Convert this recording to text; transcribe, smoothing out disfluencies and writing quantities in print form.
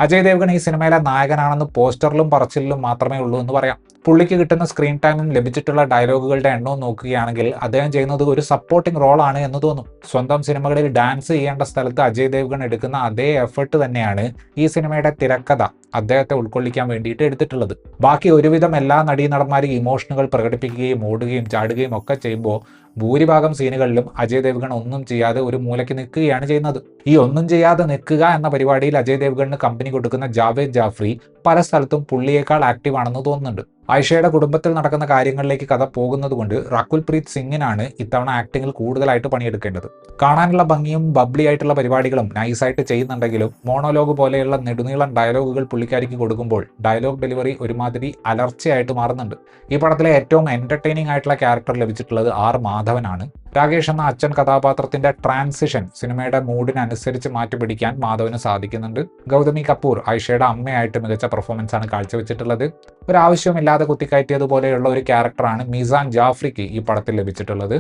അജയ് ദേവ്ഗൺ ഈ സിനിമയിലെ നായകനാണെന്ന് പോസ്റ്ററിലും പറച്ചിലിലും മാത്രമേ ഉള്ളൂ എന്ന് പറയാം. പുള്ളിക്ക് കിട്ടുന്ന സ്ക്രീൻ ടൈമും ലഭിച്ചിട്ടുള്ള ഡയലോഗുകളുടെ എണ്ണവും നോക്കുകയാണെങ്കിൽ അദ്ദേഹം ചെയ്യുന്നത് ഒരു സപ്പോർട്ടിംഗ് റോളാണ് എന്ന് തോന്നും. സ്വന്തം സിനിമകളിൽ ഡാൻസ് ചെയ്യേണ്ട സ്ഥലത്ത് അജയ് ദേവ്ഗൺ എടുക്കുന്ന അതേ എഫർട്ട് തന്നെയാണ് ഈ സിനിമയുടെ തിരക്കഥ അദ്ദേഹത്തെ ഉൾക്കൊള്ളിക്കാൻ വേണ്ടിയിട്ട് എടുത്തിട്ടുള്ളത്. ബാക്കി ഒരുവിധം എല്ലാ നടീനടന്മാരും ഇമോഷനുകൾ പ്രകടിപ്പിക്കുകയും ഓടുകയും ചാടുകയും ഒക്കെ ചെയ്യുമ്പോൾ ഭൂരിഭാഗം സീനുകളിലും അജയ് ദേവ്ഗൺ ഒന്നും ചെയ്യാതെ ഒരു മൂലയ്ക്ക് നിൽക്കുകയാണ് ചെയ്യുന്നത്. ഈ ഒന്നും ചെയ്യാതെ നിൽക്കുക എന്ന പരിപാടിയിൽ അജയ് ദേവ്ഗണിന് കമ്പനി കൊടുക്കുന്ന ജാവേദ് ജാഫ്രി പല സ്ഥലത്തും പുള്ളിയേക്കാൾ ആക്റ്റീവ് ആണെന്ന് തോന്നുന്നുണ്ട്. ആയിഷയുടെ കുടുംബത്തിൽ നടക്കുന്ന കാര്യങ്ങളിലേക്ക് കഥ പോകുന്നതുകൊണ്ട് റകുൽ പ്രീത് സിംഗിനാണ് ഇത്തവണ ആക്ടിങ്ങിൽ കൂടുതലായിട്ട് പണിയെടുക്കേണ്ടത്. കാണാനുള്ള ഭംഗിയും ബബ്ലി ആയിട്ടുള്ള പരിപാടികളും നൈസായിട്ട് ചെയ്യുന്നുണ്ടെങ്കിലും മോണോലോഗ് പോലെയുള്ള നെടുനീളൻ ഡയലോഗുകൾ പുള്ളിക്കാരിക്ക് കൊടുക്കുമ്പോൾ ഡയലോഗ് ഡെലിവറി ഒരുമാതിരി അലർച്ചയായിട്ട് മാറുന്നുണ്ട്. ഈ പടത്തിലെ ഏറ്റവും എന്റർടൈനിങ് ആയിട്ടുള്ള ക്യാരക്ടർ ലഭിച്ചിട്ടുള്ളത് ആർ മാധവനാണ്. രാകേഷ് എന്ന അച്ഛൻ കഥാപാത്രത്തിന്റെ ട്രാൻസിഷൻ സിനിമയുടെ മൂഡിനനുസരിച്ച് മാറ്റിപ്പിടിക്കാൻ മാധവന് സാധിക്കുന്നുണ്ട്. ഗൗതമി കപൂർ ആയിഷയുടെ അമ്മയായിട്ട് മികച്ച പെർഫോമൻസ് ആണ് കാഴ്ചവെച്ചിട്ടുള്ളത്. ഒരാവശ്യമില്ലാതെ കുത്തിക്കയറ്റിയതുപോലെയുള്ള ഒരു ക്യാരക്ടറാണ് മിസാൻ ജാഫ്രിക്ക് ഈ പടത്തിൽ ലഭിച്ചിട്ടുള്ളത്.